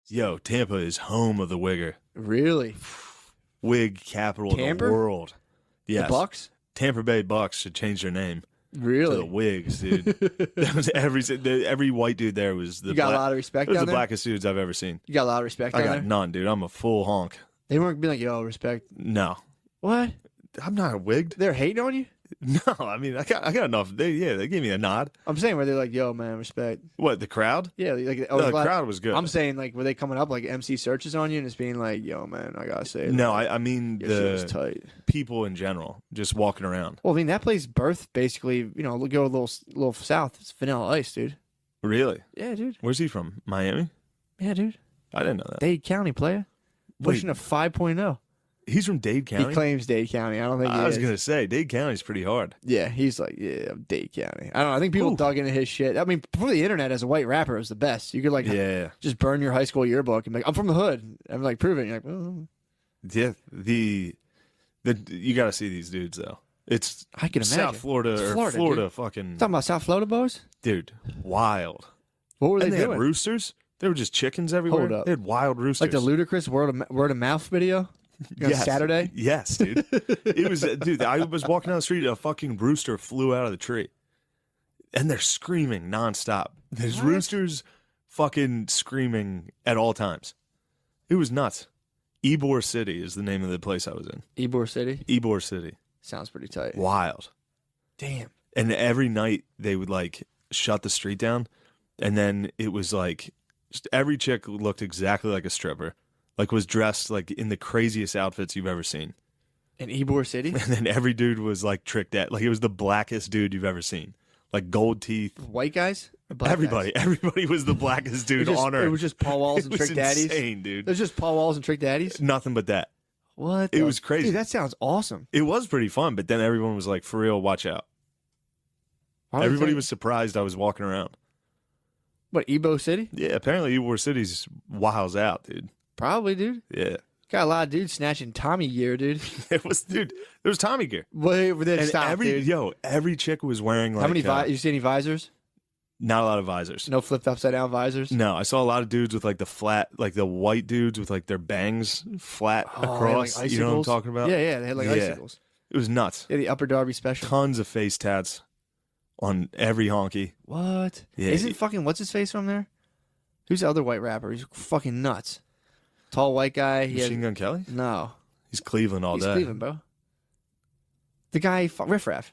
Yo, Tampa is home of the Wigger. Really? Wig capital Tampa? of the world. Yes. The Bucks? Tampa Bay Bucks should change their name to Really? the Wigs, dude. That was every white dude there was the You got a lot of respect It was down the there? blackest dudes I've ever seen. You got a lot of respect I down got there? none, dude. I'm a full honk. They weren't being like, yo, respect. No. What? I'm not wigged. They're hating on you? No, I mean I got enough. They gave me a nod. I'm saying where they're like, yo, man, respect. What, the crowd? Yeah, like No, the crowd was good. I'm saying like, were they coming up like MC searches on you and just being like, yo, man, I gotta say, No, like, I mean your shit was the tight. people in general just walking around. Well, I mean that place birthed basically, go a little south. It's Vanilla Ice, dude. Really? Yeah, dude. Where's he from? Miami? Yeah, dude. I didn't know that. Dade County player. Pushing a 5.0. He's from Dade County? He claims Dade County. I don't think he I was is. going to say, Dade County's pretty hard. Yeah, he's like, yeah, Dade County. I don't know. I think people Ooh. dug into his shit. I mean, before the internet, as a white rapper, it was the best. You could like just burn your high school yearbook and be like, I'm from the hood. I'm like, prove it. And you're like, oh. Yeah, you got to see these dudes though. It's I can imagine. South Florida It's or Florida dude. fucking Talking about South Florida boys? dude, wild. What were And they they doing? had roosters. There were just chickens everywhere. Hold up. They had wild roosters. Like the ludicrous word of mouth video? On Yes. Saturday? Yes, dude. It was, dude. I was walking down the street. A fucking rooster flew out of the tree, and they're screaming nonstop. There's What? roosters, fucking screaming at all times. It was nuts. Ybor City is the name of the place I was in. Ybor City? Ybor City. Sounds pretty tight. Wild. Damn. And every night they would like shut the street down, and then it was like just every chick looked exactly like a stripper. Like was dressed like in the craziest outfits you've ever seen. In Ybor City? And then every dude was like tricked at. Like it was the blackest dude you've ever seen. Like gold teeth. White guys? Or black Everybody. guys? Everybody was the blackest dude on earth. It was just Paul Walls It and was Trick Daddies? insane, dude. It was just Paul Walls and Trick Daddies? Nothing but that. What? It was crazy. Dude, that sounds awesome. It was pretty fun, but then everyone was like, for real, watch out. Why would Everybody they- was surprised I was walking around. What, Ybor City? Yeah, apparently Ybor City's wiles out, dude. Probably, dude. Yeah. Got a lot of dudes snatching Tommy gear, dude. It was Tommy gear. Wait, then And stop, dude. every chick was wearing like How many you see any visors? not a lot of visors. No flipped upside down visors? No, I saw a lot of dudes with like the flat, like the white dudes with like their bangs flat Oh, they had, across. like, You know what I'm icicles? talking about? Yeah, they had like Yeah. icicles. It was nuts. Yeah, the Upper Darby special. Tons of face tats on every honky. What? Yeah. Isn't fucking what's his face from there? Who's the other white rapper? He's fucking nuts. Tall white guy. He Machine had, Gun Kelly? no, He's Cleveland all he's day. Cleveland, bro. The guy Riff Raff.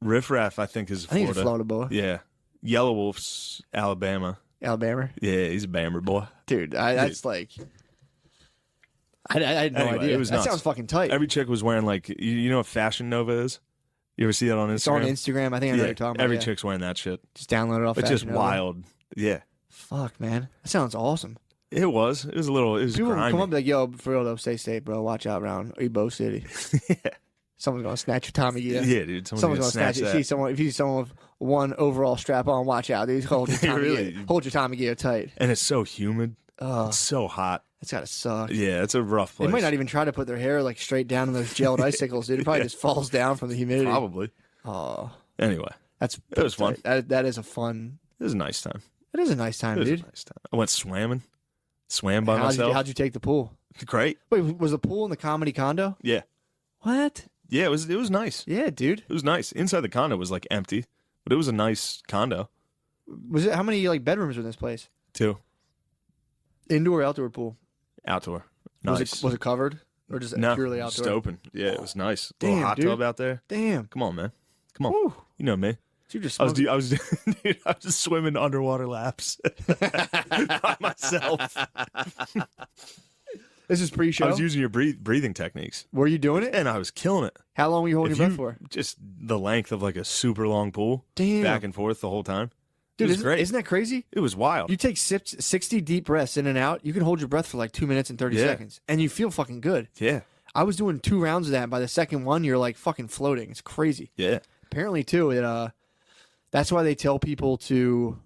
Riff Raff, I think, is I think Florida. he's a Florida boy. Yeah. Yellow Wolf's Alabama. Alabama, Yeah, he's a Bammer boy. dude. That's like. I had no Anyway, idea. it was that nuts. sounds fucking tight. Every chick was wearing like, you know what Fashion Nova is? You ever see that on Instagram? It's on Instagram. I think I know what you're talking about. every yeah. chick's wearing that shit. Just download it off. It's just Fashion Nova. wild. Yeah. Fuck, man. That sounds awesome. It was. It was a little. It was People grimy. come up and be like, yo, for real though, stay safe, bro. Watch out around Ybor City. Yeah. Someone's gonna snatch your Tommy gear. Yeah, dude. Someone's gonna snatch it. that. If you see someone with one overall strap on, watch out, dude. Hold your Tommy Really? gear. Hold your Tommy gear tight. And it's so humid. Oh, It's so hot. that's gotta suck. Yeah, it's a rough They place. might not even try to put their hair like straight down in those gelled icicles, dude. It probably just falls down from the humidity. Probably. Oh, Anyway, that's it was fun. That is a fun. It was a nice time. It is a nice time, It was dude. a nice time. I went swimming. Swam by myself. How'd you take the pool? Great. Wait, was the pool in the comedy condo? Yeah. What? Yeah, it was nice. Yeah, dude. It was nice. Inside the condo was like empty, but it was a nice condo Was it how many like bedrooms were in this place? too. Indoor or outdoor pool? Outdoor. Nice. Was it covered or just no, purely outdoor? just open. Yeah, it was nice. Damn, Little hot dude. tub out there. Damn. Come on, man. Come on. Whew. You know me. So you just I was, smoked- dude, I was just swimming underwater laps by myself. This is pre-show. I was using your breathing techniques, Were you doing it? and I was killing it. How long were you holding If your you- breath for? Just the length of like a super long pool, Damn. back and forth the whole time. Dude, it was isn't, great. isn't that crazy? It was wild. You take 60 deep breaths in and out. You can hold your breath for like 2 minutes and 30 Yeah. seconds, and you feel fucking good. Yeah, I was doing 2 rounds of that. And by the second one, you're like fucking floating. It's crazy. yeah. Apparently, too, it that's why they tell people to.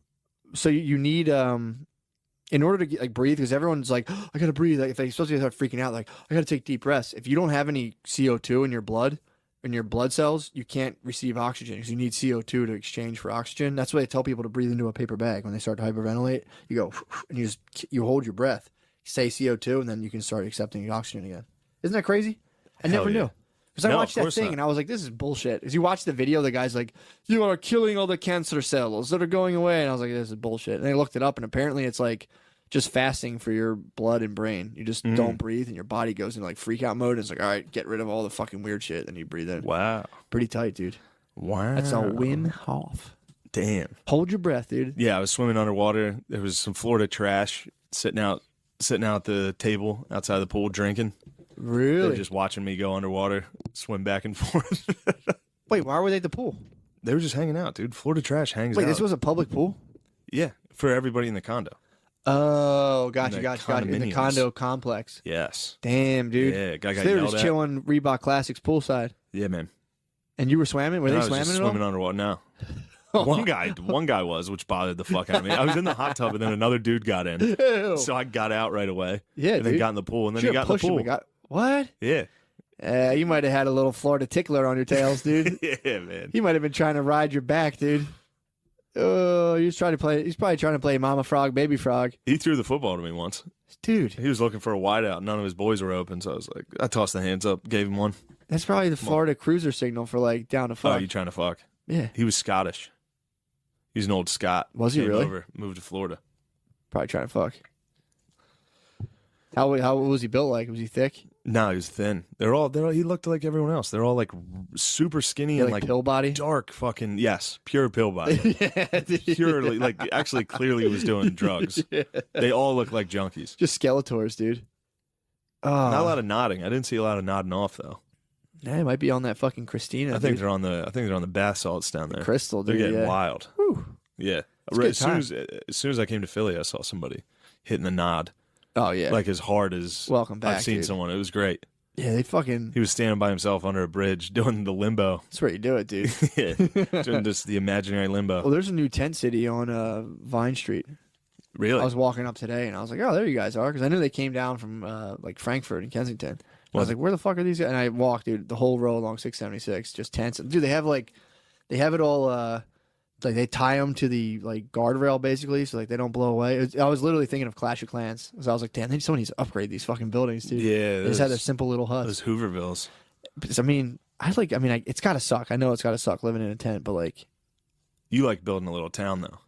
So you need in order to get, like breathe, because everyone's like, oh, I gotta breathe. Like, if they supposed to start freaking out, like I gotta take deep breaths. If you don't have any CO2 in your blood cells, you can't receive oxygen because you need CO2 to exchange for oxygen. That's why they tell people to breathe into a paper bag when they start to hyperventilate. You go and you hold your breath, say CO2, and then you can start accepting oxygen again. Isn't that crazy? I Hell never yeah. knew. Because I No, watched of that course thing not. and I was like, this is bullshit. Because you watch the video, the guy's like, you are killing all the cancer cells that are going away. And I was like, this is bullshit. And I looked it up, and apparently it's like just fasting for your blood and brain. You just don't breathe, and your body goes into like freak out mode. And it's like, all right, get rid of all the fucking weird shit. And you breathe in. Wow. Pretty tight, dude. Wow. That's a Wim Hof. Damn. Hold your breath, dude. Yeah, I was swimming underwater. There was some Florida trash sitting out at the table outside the pool drinking. They were Really? just watching me go underwater, swim back and forth. Wait, why were they at the pool? They were just hanging out, dude. Florida trash hangs Wait, out. this was a public pool? Yeah, for everybody in the condo. Oh, gotcha. In the condominiums. condo complex. Yes. Damn, dude. Yeah, guy So got they were yelled just at. chilling Reebok Classics poolside. Yeah, man. And you were swimming? Were And they I was swimming just at all? swimming underwater. No. One guy was, which bothered the fuck out of me. I was in the hot tub, and then another dude got in. Ew. So I got out right away. Yeah, and then dude. got in the pool, and then Should've he got in the pushed him pool. and got- what? Yeah. You might have had a little Florida tickler on your tails, dude. Yeah, man. He might have been trying to ride your back, dude. Oh, he's probably trying to play Mama Frog, Baby Frog. He threw the football to me once. Dude, He was looking for a wideout. None of his boys were open, so I was like, I tossed the hands up, gave him one. that's probably the Florida cruiser signal for like down to Oh, fuck. you trying to fuck? Yeah. He was Scottish. He's an old Scot. Was he Came really? Over, moved to Florida. Probably trying to fuck. How was he built like? Was he thick? No, he was thin. He looked like everyone else. They're all like super skinny Yeah, and like like pill body? dark fucking, yes, pure pill body. Yeah, dude. Purely, like actually clearly was doing drugs. Yeah. They all look like junkies. Just Skeletors, dude. Oh, Not a lot of nodding. I didn't see a lot of nodding off though. yeah, it might be on that fucking Christina. I think dude. they're on the bath salts down there. Crystal, dude. They're getting yeah. wild. Whew. Yeah. It's a good time. As soon as I came to Philly, I saw somebody hitting the nod Oh yeah. like as hard as Welcome back, I've seen dude. someone. It was great. Yeah, they fucking. He was standing by himself under a bridge doing the limbo. That's where you do it, dude. Yeah, doing just the imaginary limbo. Well, there's a new tent city on Vine Street. Really? I was walking up today and I was like, oh, there you guys are, because I knew they came down from like Frankfurt and Kensington. And I was like, where the fuck are these guys? And I walked, dude, the whole row along 676, just tents. Dude, they have it all. Like they tie them to the like guardrail basically, so like they don't blow away. I was literally thinking of Clash of Clans, because I was like, damn, someone needs to upgrade these fucking buildings, dude. Yeah, They just had their simple little huts. those Hoovervilles. Because, I mean, it's gotta suck. I know it's gotta suck living in a tent, but like, You like building a little town though.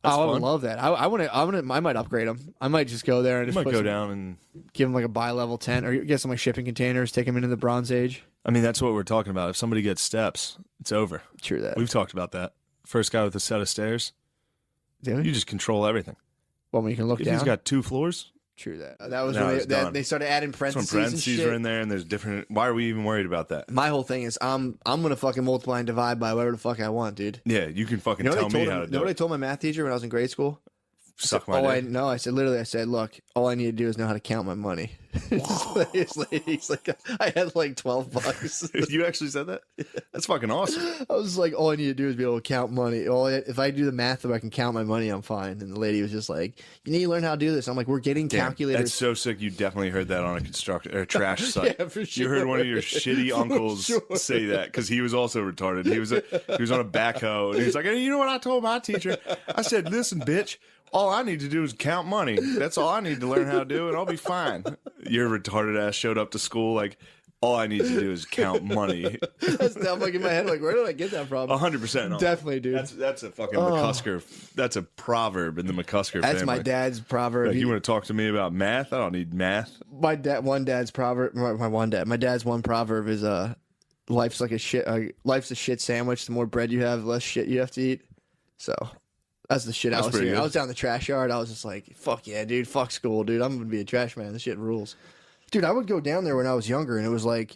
That's I would fun. love that. I might upgrade them. I might just go there and You just might put go some- down and. give them like a bi-level tent, or get some like shipping containers, take them into the Bronze Age. I mean, that's what we're talking about. If somebody gets steps, it's over. True that. We've talked about that. First guy with a set of stairs, Do we? you just control everything. Well, when you can look If down. he's got 2 floors, True that. That was Now when it's done. they started adding that's when parentheses, parentheses and shit. are in there, and there's different. Why are we even worried about that? My whole thing is I'm gonna fucking multiply and divide by whatever the fuck I want, dude. Yeah, you can fucking You know tell what I me told how him? to You know do what I it. told my math teacher when I was in grade school? Suck my I dick. said, look, all I need to do is know how to count my money. He's like, I had like $12. You actually said that? That's fucking awesome. I was like, all I need to do is be able to count money. If I do the math, if I can count my money, I'm fine. And the lady was just like, you need to learn how to do this. I'm like, we're getting Damn, calculators. that's so sick. You definitely heard that on a construction or trash site. Yeah, for You heard one of your sure. shitty For uncles sure. say that because he was also retarded. He was on a backhoe and he was like, "Hey, you know what I told my teacher? I said, listen, bitch, all I need to do is count money. That's all I need to learn how to do, and I'll be fine." Your retarded ass showed up to school like, all I need to do is count money. That's I'm like in my head, like, where did I get that from? 100%. Definitely, dude. That's a fucking McCusker. That's a proverb in the McCusker That's family. my dad's proverb. Like, you want to talk to me about math? I don't need math. My dad's proverb. My dad's one proverb is life's like a shit. Life's a shit sandwich. The more bread you have, the less shit you have to eat. So that's the shit I That's was pretty hearing. good. I was down the trash yard. I was just like, fuck yeah, dude. Fuck school, dude. I'm gonna be a trash man. This shit rules. Dude, I would go down there when I was younger, and it was like,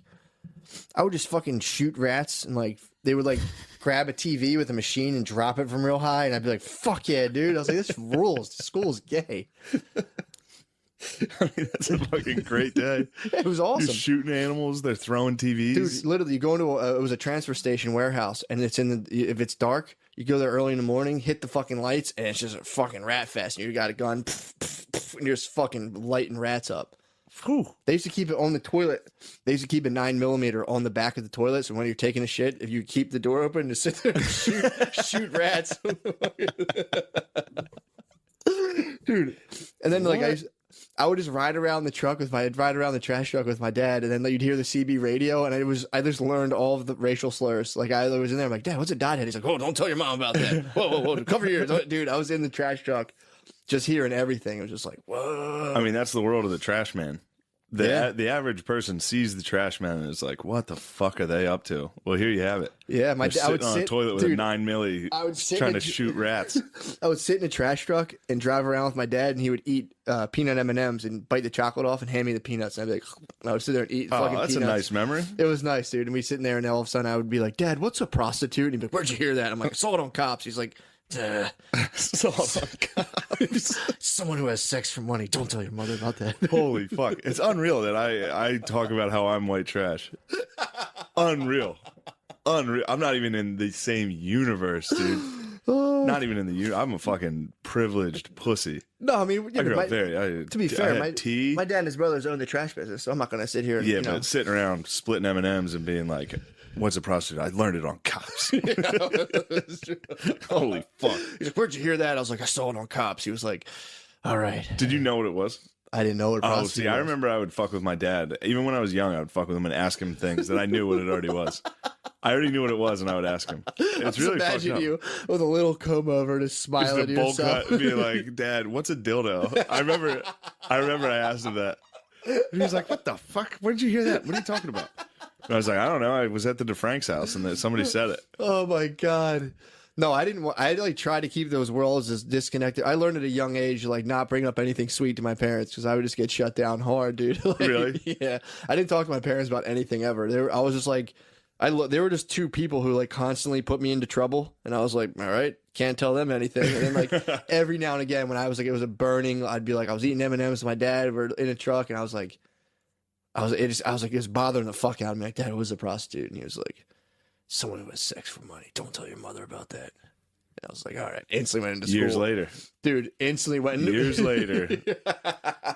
I would just fucking shoot rats, and like they would like grab a TV with a machine and drop it from real high, and I'd be like, fuck yeah, dude. I was like, this rules. School's gay. I mean, that's a fucking great day. It was awesome. You're shooting animals. They're throwing TVs. Dude, literally, you go into it was a transfer station warehouse, and it's if it's dark, you go there early in the morning, hit the fucking lights, and it's just a fucking rat fest. And you got a gun, and you're just fucking lighting rats up. Whew. They used to keep it on the toilet. They used to keep a 9mm on the back of the toilet, so when you're taking a shit, if you keep the door open, just sit there and shoot rats. Dude, and then like I would just ride around the trash truck with my dad, and then you'd hear the CB radio, and I just learned all of the racial slurs. Like I was in there, I'm like, Dad, what's a dot head? He's like, oh, don't tell your mom about that. Whoa, cover your ears, dude. I was in the trash truck, just hearing everything. It was just like, whoa. I mean, that's the world of the trash man. The average person sees the trash man and is like, what the fuck are they up to? Well, here you have it. Yeah, I would sit on a toilet with a 9 milli trying to shoot rats. I would sit in a trash truck and drive around with my dad, and he would eat peanut M&Ms and bite the chocolate off and hand me the peanuts. And I'd be like, I would sit there and eat fucking that's peanuts. a nice memory. It was nice, dude. And we'd sit in there, and all of a sudden I would be like, Dad, what's a prostitute? And he'd be like, where'd you hear that? I'm like, I saw it on Cops. He's like, saw it on Cops. Someone who has sex for money. Don't tell your mother about that. Holy fuck. It's unreal that I talk about how I'm white trash. Unreal. I'm not even in the same universe, dude. Not even in the I'm a fucking privileged pussy. No, I mean, yeah, I grew up there. To be fair, my dad and his brothers own the trash business, so I'm not going to sit here and, but sitting around splitting M&Ms and being like, what's a prostitute? I learned it on Cops. Holy fuck. He's like, where'd you hear that? I was like, I saw it on Cops. He was like, all right. Did you know what it was? I didn't know what a prostitute was. I remember I would fuck with my dad. Even when I was young, I would fuck with him and ask him things that I knew what it already was. I already knew what it was, and I would ask him. It's really fucked up. Imagine you with a little comb over, just smiling to yourself. Bowl cut and be like, Dad, what's a dildo? I remember I asked him that. And he was like, what the fuck? Where did you hear that? What are you talking about? And I was like, I don't know. I was at the DeFrank's house, and somebody said it. Oh, my God. No, I didn't. I like tried to keep those worlds as disconnected. I learned at a young age, like not bring up anything sweet to my parents because I would just get shut down hard, dude. Like, really? Yeah. I didn't talk to my parents about anything ever. I was just like, they were just two people who like constantly put me into trouble, and I was like, all right, can't tell them anything. And then like every now and again, when I was like, it was a burning, I'd be like, I was eating M&Ms with my dad, we're in a truck, and I was like, it was bothering the fuck out of me. Like, Dad was a prostitute, and he was like, someone who has sex for money. Don't tell your mother about that. And I was like, all right. Instantly went into school. Years later. Dude, instantly went into... Years later.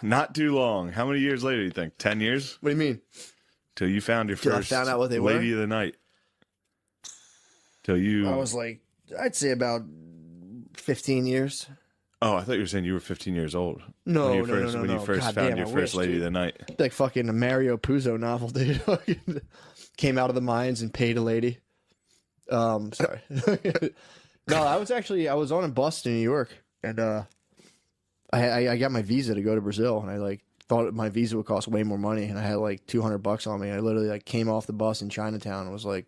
Not too long. How many years later do you think? 10 years? What do you mean? Till you found your first I found out what they lady were? of the night. Till you... I was like, I'd say about 15 years. Oh, I thought you were saying you were 15 years old. No, when no. you first found your first lady of the night. Like fucking a Mario Puzo novel, dude. Came out of the mines and paid a lady. Sorry. No, I was on a bus to New York, and I got my visa to go to Brazil, and I like thought my visa would cost way more money, and I had like $200 on me. I literally like came off the bus in Chinatown and was like,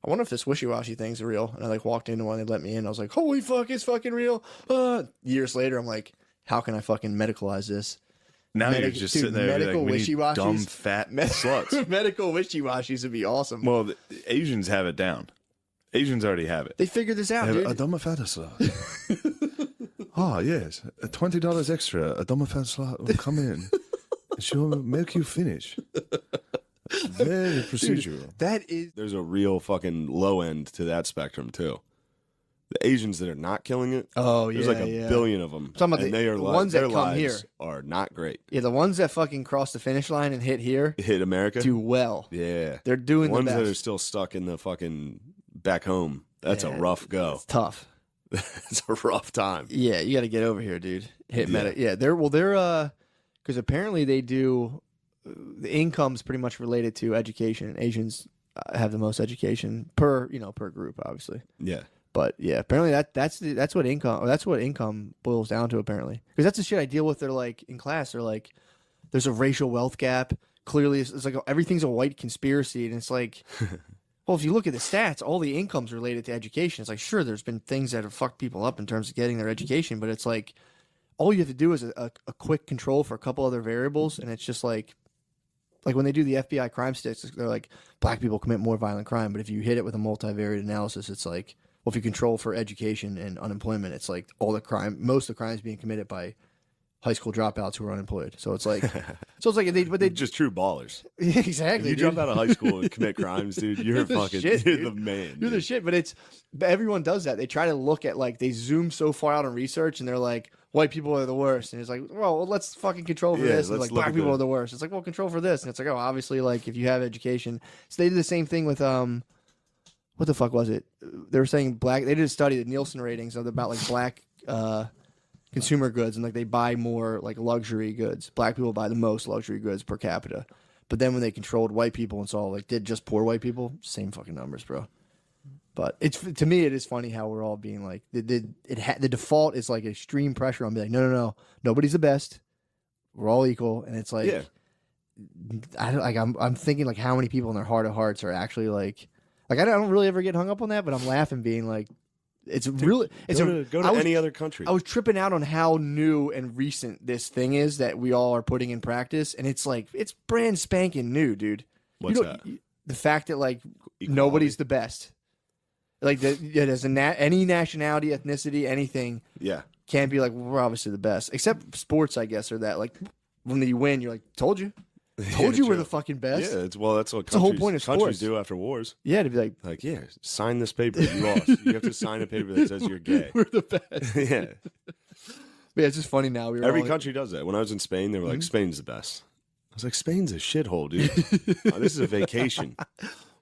I wonder if this wishy-washy thing's real. And I like walked into one, they let me in. I was like, holy fuck, it's fucking real. Years later, I'm like, how can I fucking medicalize this? Now you're just sitting there medical like, wishy-washies. Dumb fat sluts. Medical wishy-washies would be awesome. Well, the Asians have it down. Asians already have it. They figured this out, dude. A dumb fat slut. Oh, yes. $20 extra. A dumb fat slut will come in. She'll make you finish. Very procedural. Dude, there's a real fucking low end to that spectrum, too. The Asians that are not killing it. Oh, there's like a billion of them. Some of the ones that come here are not great. Yeah, the ones that fucking cross the finish line and hit here, hit America, do well. Yeah, they're doing the ones the best. that are still stuck in the fucking back home. That's a rough go. It's tough. It's a rough time. Yeah, you got to get over here, dude. Hit medic. Yeah, they're because apparently they do. The income's pretty much related to education. Asians have the most education per group, obviously. Yeah. But yeah, apparently that's what income boils down to, apparently, because that's the shit I deal with. They're like in class, they're like, there's a racial wealth gap. Clearly, it's like everything's a white conspiracy, and it's like, well, if you look at the stats, all the income's related to education. It's like, sure, there's been things that have fucked people up in terms of getting their education, but it's like, all you have to do is a quick control for a couple other variables, and it's just like when they do the FBI crime statistics, they're like, black people commit more violent crime, but if you hit it with a multivariate analysis, it's like, well, if you control for education and unemployment, it's like most of the crimes being committed by high school dropouts who are unemployed. So it's like, they just true ballers. Exactly. If you drop out of high school and commit crimes, dude, you're fucking shit, you're dude. the man. You're the shit. But everyone does that. They try to look at they zoom so far out on research, and they're like, white people are the worst. And it's like, well, let's fucking control for this. And like, black people are the worst. It's like, well, control for this. And it's like, oh, obviously, like if you have education. So they did the same thing with what the fuck was it? They were saying they did a study, the Nielsen ratings about like black consumer goods, and like they buy more like luxury goods. Black people buy the most luxury goods per capita. But then when they controlled white people and saw like did just poor white people, same fucking numbers, bro. But it's to me it is funny how we're all being like the default is like extreme pressure on being like no, nobody's the best. We're all equal, and it's like I'm thinking like how many people in their heart of hearts are actually like I don't really ever get hung up on that, but I'm laughing being like it's really it's go to any other country. I was tripping out on how new and recent this thing is that we all are putting in practice, and it's like it's brand spanking new, dude. What's that? The fact that like Equality. nobody's the best, like there's any nationality, ethnicity, anything. Yeah. Can't be like we're obviously the best, except sports, I guess, or that like when you win, you're like told you we're the fucking best. Yeah, that's what the whole point of countries sports. do after wars. Yeah, to be Like, yeah, sign this paper. You lost. You have to sign a paper that says you're gay. we're the best. Yeah. But yeah, it's just funny now. Every country does that. When I was in Spain, they were like, Spain's the best. I was like, Spain's a shithole, dude. This is a vacation.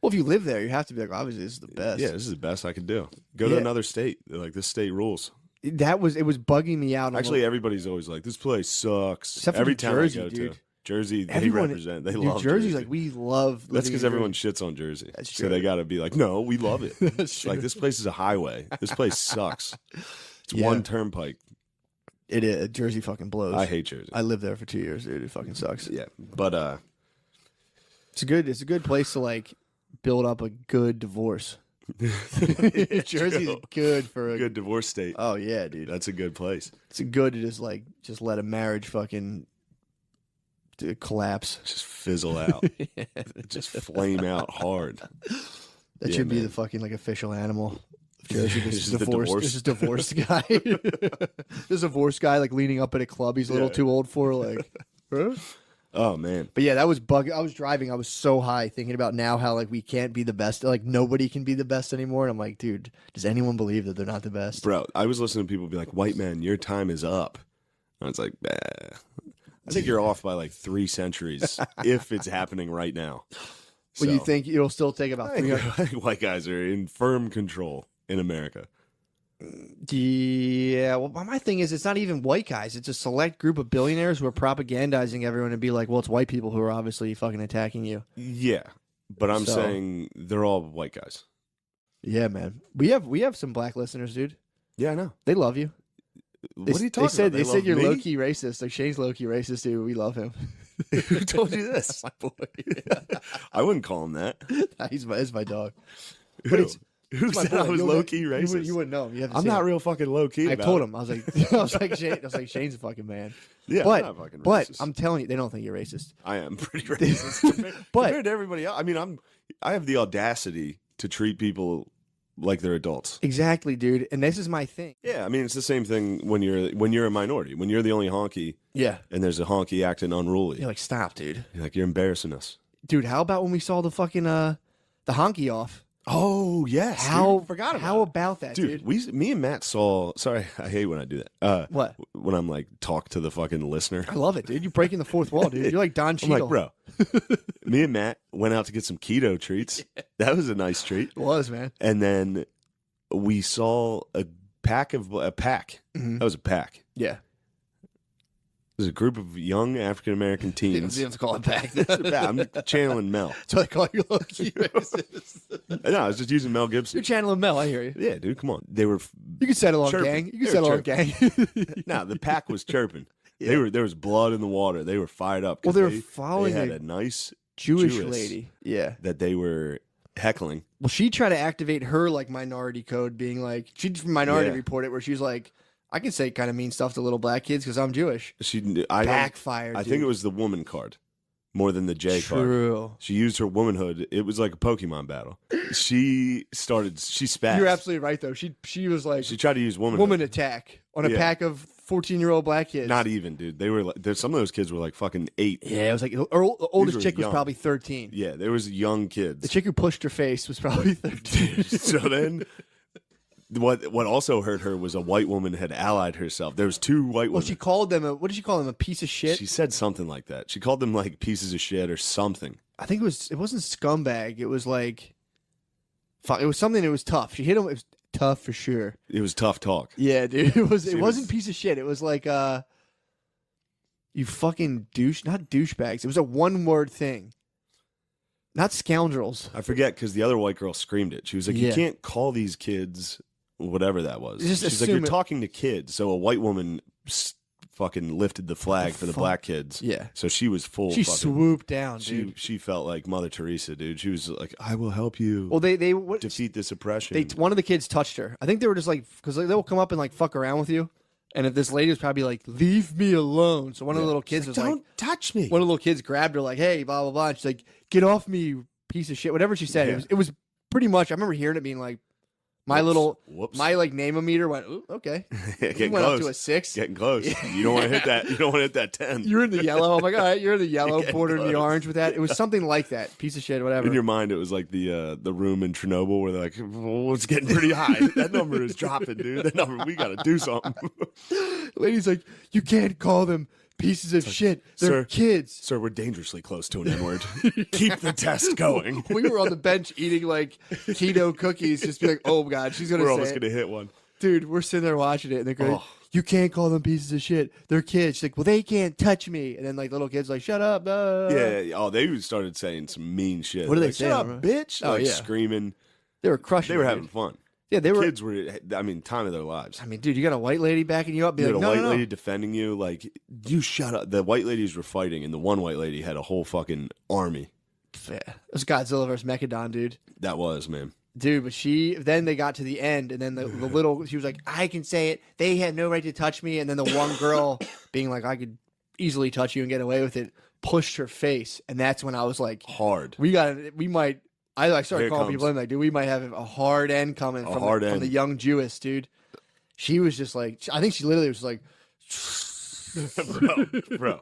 Well, if you live there, you have to be like, obviously, this is the best. Yeah, this is the best I could do. Go to another state. They're like, this state rules. It was bugging me out. Actually, everybody's always like, this place sucks. Except for Every New town Jersey, I go dude. to. Jersey, Everyone, they represent. They dude, love Jersey's Jersey. like, we love. That's because everyone Jersey. shits on Jersey. That's so true. they got to be like, no, we love it. That's true. Like, this place is a highway. This place sucks. It's Yeah. one turnpike. It is. Jersey fucking blows. I hate Jersey. I lived there for 2 years, dude. It fucking sucks. Yeah, but It's a good place to like build up a good divorce. Jersey's good for a good divorce state. Oh yeah, dude. That's a good place. It's good to just let a marriage fucking collapse. Just fizzle out. Just flame out hard. That Yeah, should be man. the fucking like official animal of Jersey. This This is is the divorced. divorce. This is divorced guy. This divorced guy like leaning up at a club he's a little Yeah. too old for. Like, huh? Oh man. But yeah, that was bug. I was driving. I was so high thinking about now how like we can't be the best. Like nobody can be the best anymore. And I'm like, dude, does anyone believe that they're not the best? Bro, I was listening to people be like, white man, your time is up. I was like, bah. I think you're off by like 3 centuries if it's happening right now. Well, you think it'll still take about I 300? think white guys are in firm control in America. Yeah. Well, my thing is, it's not even white guys. It's a select group of billionaires who are propagandizing everyone and be like, well, it's white people who are obviously fucking attacking you. Yeah. But I'm So- saying they're all white guys. Yeah, man. We have some black listeners, dude. Yeah, I know. They love you. What are you talking about? They said love you're me? low key racist. Like Shane's low key racist, dude. We love him. Who told you this? My boy. I wouldn't call him that. He's my dog. Who? Who He's my said boy. I was You low wouldn't- key You racist? wouldn't know him. You haven't I'm seen not him. real fucking low key. I about told it. him. I was like, Shane's a fucking man. Yeah, but I'm not fucking but racist. I'm telling you, they don't think you're racist. I am pretty racist But- compared to everybody else. I mean, I have the audacity to treat people like they're adults. Exactly, dude. And this is my thing. Yeah, I mean, it's the same thing when you're a minority. When you're the only honky Yeah. and there's a honky acting unruly, You're like, stop, dude. you're like, you're embarrassing us. Dude, how about when we saw the fucking the honky off? Oh yes, How dude, forgot about how it. about that, Dude, dude? me and Matt saw. Sorry, I hate when I do that. What? When I'm like talk to the fucking listener. I love it, dude. You're breaking the fourth wall, dude. You're like Don I'm Cheadle. like, bro. Me and Matt went out to get some keto treats. That was a nice treat. It was, man. And then we saw a pack. Mhm. That was a pack. Yeah. It was a group of young African American You teens. don't have to call it back. I'm channeling Mel. So I call you low key racist. No, I was just using Mel Gibson. You're channeling Mel. I hear you. Yeah, dude, come on. They were. You can settle on Chirping. gang. You can They were settle on gang. No, the pack was chirping. Yeah. There was blood in the water. They were fired up. 'cause Well, they were following They had a a nice Jewish Jewess. lady. Yeah. that they were heckling. Well, she tried to activate her like minority code, being like she did Minority Yeah. Report it, where she was like, I can say kind of mean stuff to little black kids because I'm Jewish. Backfired. I think it was the woman card more than the J card. True. She used her womanhood. It was like a Pokemon battle. She spazzed. You're absolutely right though. She was like She tried to use womanhood. woman attack on a Yeah. pack of 14-year-old black kids. Not even, dude. They were like, some of those kids were like fucking 8. Yeah, it was like the oldest were chick was young. probably 13. Yeah, there was young The kids. chick who pushed her face was probably 13. So then what also hurt her was a white woman had allied herself. There was 2 white Well, women. she called them what did she call them? A piece of shit? She said something like that. She called them like pieces of shit or something. I think it wasn't scumbag. It was like it was something that was tough. She hit him. It was tough for sure. It was tough talk. Yeah, dude. It She wasn't was- piece of shit. It was like you fucking not douchebags. It was a one word thing. Not scoundrels. I forget because the other white girl screamed it. She was like, Yeah. "You can't call these kids whatever that was." Just She's like, assume "You're it- talking to kids." So a white woman fucking lifted the flag for the fuck? black kids. Yeah. So she was full. She fucking, swooped down, dude. She felt like Mother Teresa, dude. She was like, "I will help you Well, they what, defeat this oppression." one of the kids touched her. I think they were just like, because they'll come up and like fuck around with you. And if this lady was probably like, leave me alone. So one of the little kids was like, "Don't touch me." one of the little kids grabbed her like, hey, blah, blah, blah. And she's like, get off me, you piece of shit. Whatever she said. Yeah. It was pretty much, I remember hearing it being like, my Whoops. my like name-o-meter went, ooh, okay. Getting went close. up to a 6. Getting close. You don't want to hit that. You don't want to hit that 10. You're in the yellow. I'm like, all right, you're in the yellow, Getting border in the close. orange with that. It was something like that. Piece of shit, whatever. In your mind, it was like the room in Chernobyl where they're like, "Oh, it's getting pretty high. That number is dropping, dude. That number, we got to do something." The lady's like, you can't call them pieces of shit. They're sir, kids. Sir, we're dangerously close to an N-word. Keep the test going. We were on the bench eating like keto cookies, just be like, oh god, she's gonna We're say almost it. going to hit one. Dude, we're sitting there watching it, and they're going, Oh. you can't call them pieces of shit. They're kids. She's like, well, they can't touch me. And then like the little kids like, shut up. Yeah. Oh, they started saying some mean shit. What did they like, say? Shut up, bitch. Oh, like yeah. screaming. They were crushing. They were it, having dude. fun. Yeah, they were. Kids were, I mean, time of their lives. I mean, dude, you got a white lady backing you up. Be You like, had a no, white no, lady no. defending you. Like, you shut up. The white ladies were fighting, and the one white lady had a whole fucking army. Yeah, it was Godzilla versus Mechagon, dude. That was, man. Dude, but then they got to the end, and then the little, she was like, I can say it. They had no right to touch me. And then the one girl being like, I could easily touch you and get away with it, pushed her face. And that's when I was like, Hard. I like started Here it calling comes. people in like, dude, we might have a hard end coming from hard the end. young Jewess, dude. She was just like, I think she literally was like, bro.